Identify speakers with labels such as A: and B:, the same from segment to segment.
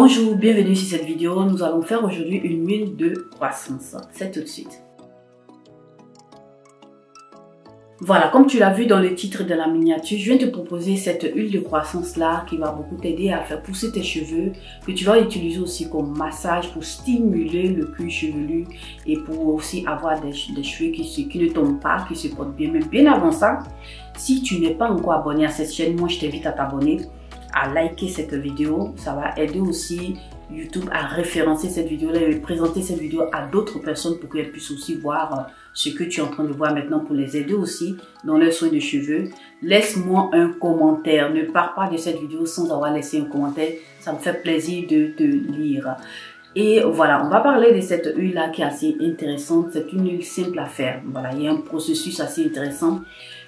A: Bonjour, bienvenue sur cette vidéo. Nous allons faire aujourd'hui une huile de croissance. C'est tout de suite. Voilà, comme tu l'as vu dans le titre de la miniature, je viens te proposer cette huile de croissance là qui va beaucoup t'aider à faire pousser tes cheveux, que tu vas utiliser aussi comme massage pour stimuler le cuir chevelu et pour aussi avoir des cheveux qui ne tombent pas, qui se portent bien. Mais bien avant ça, si tu n'es pas encore abonné à cette chaîne, moi je t'invite à t'abonner, à liker cette vidéo. Ça va aider aussi YouTube à référencer cette vidéo là et présenter cette vidéo à d'autres personnes pour qu'elles puissent aussi voir ce que tu es en train de voir maintenant, pour les aider aussi dans leurs soins de cheveux. Laisse-moi un commentaire, ne pars pas de cette vidéo sans avoir laissé un commentaire, ça me fait plaisir de te lire. Et voilà, on va parler de cette huile là qui est assez intéressante. C'est une huile simple à faire. Voilà, il y a un processus assez intéressant.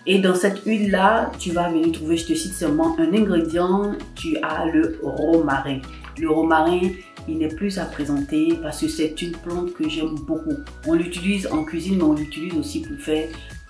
A: Et dans cette huile là, tu vas venir trouver, je te cite seulement un ingrédient, tu as le romarin. Le romarin, il n'est plus à présenter parce que c'est une plante que j'aime beaucoup. On l'utilise en cuisine, mais on l'utilise aussi pour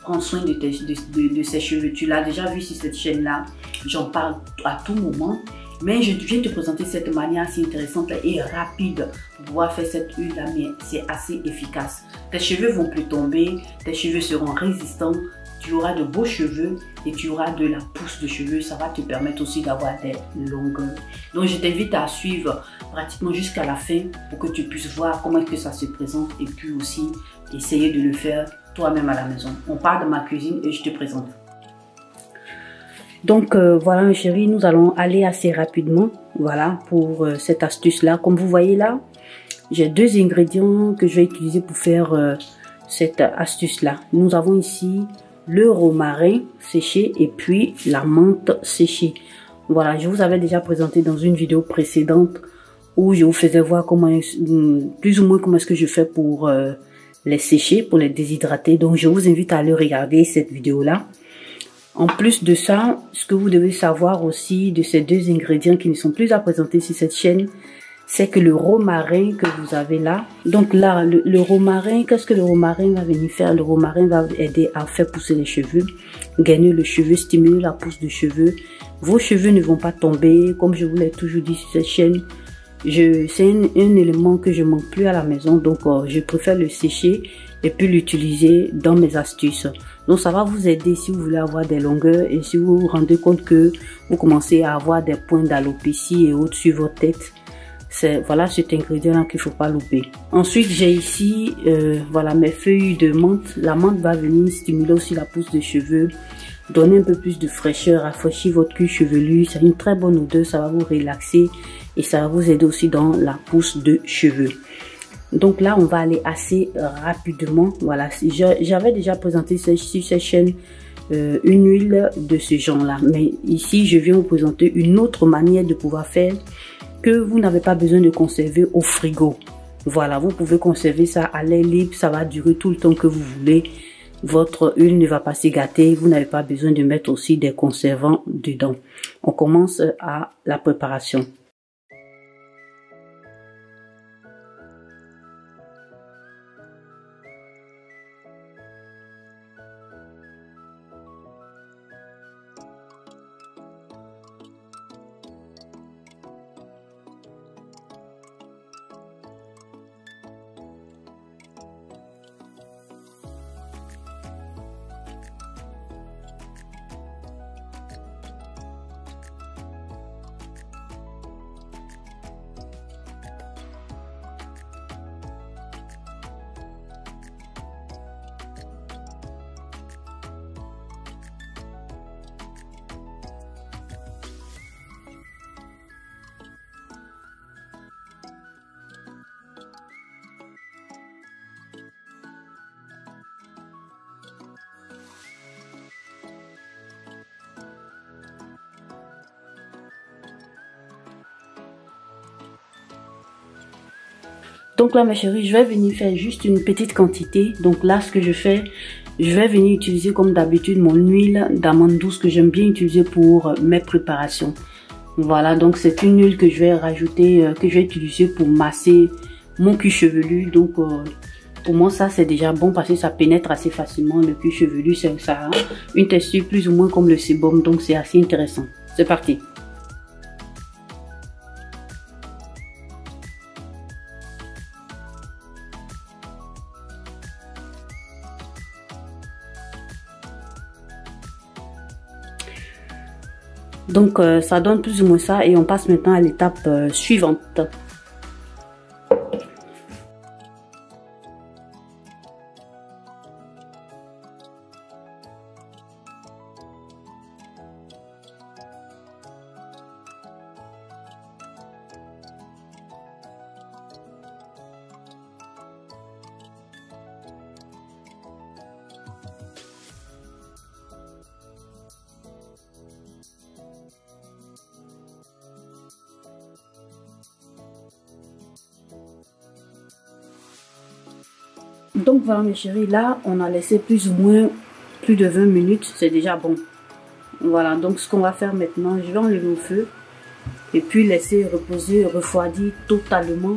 A: prendre soin de ses cheveux. Tu l'as déjà vu sur cette chaîne là, j'en parle à tout moment. Mais je viens te présenter cette manière assez intéressante et rapide pour pouvoir faire cette huile là, mais c'est assez efficace. Tes cheveux vont plus tomber, tes cheveux seront résistants, tu auras de beaux cheveux et tu auras de la pousse de cheveux. Ça va te permettre aussi d'avoir des longueurs. Donc je t'invite à suivre pratiquement jusqu'à la fin pour que tu puisses voir comment est-ce que ça se présente et puis aussi essayer de le faire toi-même à la maison. On part de ma cuisine et je te présente. Donc voilà mes chéris, nous allons aller assez rapidement, voilà, pour cette astuce là. Comme vous voyez là, j'ai deux ingrédients que je vais utiliser pour faire cette astuce là. Nous avons ici le romarin séché et puis la menthe séchée. Voilà, je vous avais déjà présenté dans une vidéo précédente où je vous faisais voir comment, plus ou moins comment est-ce que je fais pour les sécher, pour les déshydrater. Donc je vous invite à aller regarder cette vidéo là. En plus de ça, ce que vous devez savoir aussi de ces deux ingrédients qui ne sont plus à présenter sur cette chaîne, c'est que le romarin que vous avez là, donc là, le romarin, qu'est-ce que le romarin va venir faire? Le romarin va aider à faire pousser les cheveux, gagner le cheveu, stimuler la pousse de cheveux. Vos cheveux ne vont pas tomber, comme je vous l'ai toujours dit sur cette chaîne. C'est un élément que je manque plus à la maison, donc je préfère le sécher et puis l'utiliser dans mes astuces. Donc ça va vous aider si vous voulez avoir des longueurs et si vous vous rendez compte que vous commencez à avoir des points d'alopécie et autres sur votre tête. C'est voilà cet ingrédient là qu'il faut pas louper. Ensuite j'ai ici voilà mes feuilles de menthe. La menthe va venir stimuler aussi la pousse de cheveux, donner un peu plus de fraîcheur, rafraîchir votre cuir chevelu. C'est une très bonne odeur, ça va vous relaxer et ça va vous aider aussi dans la pousse de cheveux. Donc là on va aller assez rapidement. Voilà, j'avais déjà présenté sur cette chaîne une huile de ce genre là, mais ici je viens vous présenter une autre manière de pouvoir faire, que vous n'avez pas besoin de conserver au frigo. Voilà, vous pouvez conserver ça à l'air libre, ça va durer tout le temps que vous voulez. Votre huile ne va pas se gâter, vous n'avez pas besoin de mettre aussi des conservants dedans. On commence à la préparation. Donc là mes chéris, je vais venir faire juste une petite quantité. Donc là ce que je fais, je vais venir utiliser comme d'habitude mon huile d'amande douce que j'aime bien utiliser pour mes préparations. Voilà, donc c'est une huile que je vais rajouter, que je vais utiliser pour masser mon cuir chevelu. Donc pour moi ça c'est déjà bon parce que ça pénètre assez facilement le cuir chevelu. Ça a une texture plus ou moins comme le sébum, donc c'est assez intéressant. C'est parti. Donc ça donne plus ou moins ça et on passe maintenant à l'étape suivante. Donc voilà mes chéris, là on a laissé plus ou moins plus de 20 minutes, c'est déjà bon. Voilà, donc ce qu'on va faire maintenant, je vais enlever au feu et puis laisser reposer, refroidir totalement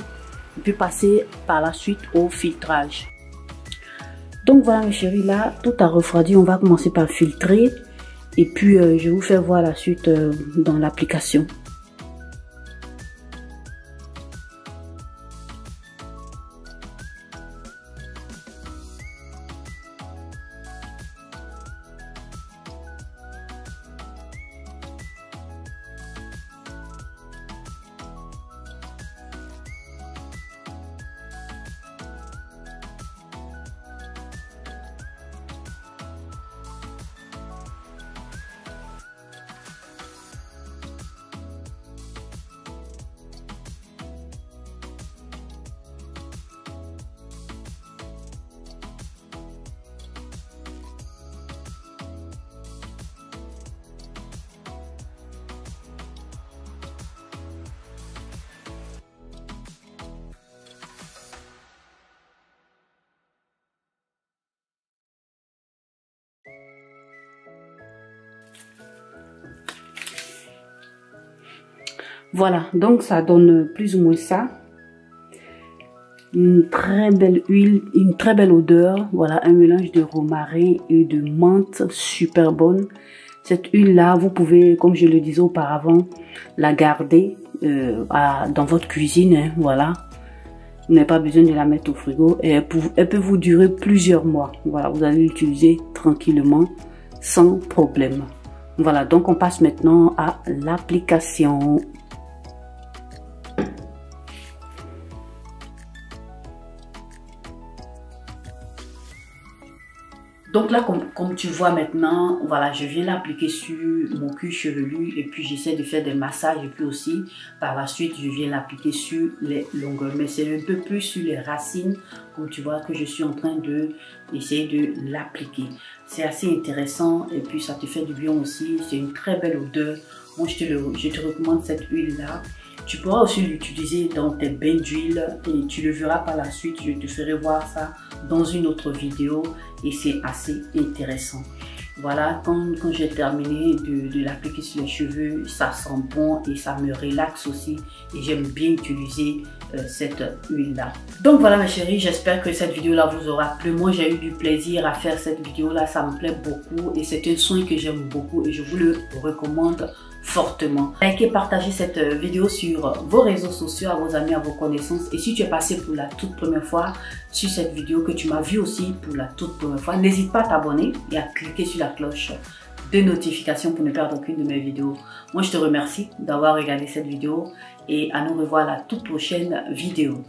A: et puis passer par la suite au filtrage. Donc voilà mes chéris, là tout a refroidi, on va commencer par filtrer et puis je vais vous faire voir la suite dans l'application. Voilà, donc ça donne plus ou moins ça. Une très belle huile, une très belle odeur. Voilà, un mélange de romarin et de menthe super bonne. Cette huile-là, vous pouvez, comme je le disais auparavant, la garder dans votre cuisine. Hein, voilà, vous n'avez pas besoin de la mettre au frigo. Et elle peut vous durer plusieurs mois. Voilà, vous allez l'utiliser tranquillement, sans problème. Voilà, donc on passe maintenant à l'application. Donc là, comme tu vois maintenant, voilà, je viens l'appliquer sur mon cuir chevelu et puis j'essaie de faire des massages et puis aussi, par la suite, je viens l'appliquer sur les longueurs. Mais c'est un peu plus sur les racines, comme tu vois, que je suis en train d'essayer de l'appliquer. C'est assez intéressant et puis ça te fait du bien aussi. C'est une très belle odeur. Moi, je te recommande cette huile-là. Tu pourras aussi l'utiliser dans tes bains d'huile et tu le verras par la suite. Je te ferai voir ça dans une autre vidéo et c'est assez intéressant. Voilà, quand j'ai terminé de l'appliquer sur les cheveux, ça sent bon et ça me relaxe aussi et j'aime bien utiliser cette huile là. Donc voilà mes chéris, j'espère que cette vidéo là vous aura plu. Moi j'ai eu du plaisir à faire cette vidéo là, ça me plaît beaucoup et c'est un soin que j'aime beaucoup et je vous le recommande fortement. Likez, partagez cette vidéo sur vos réseaux sociaux, à vos amis, à vos connaissances. Et si tu es passé pour la toute première fois sur cette vidéo, que tu m'as vu aussi pour la toute première fois, n'hésite pas à t'abonner et à cliquer sur la cloche de notification pour ne perdre aucune de mes vidéos. Moi, je te remercie d'avoir regardé cette vidéo et à nous revoir à la toute prochaine vidéo.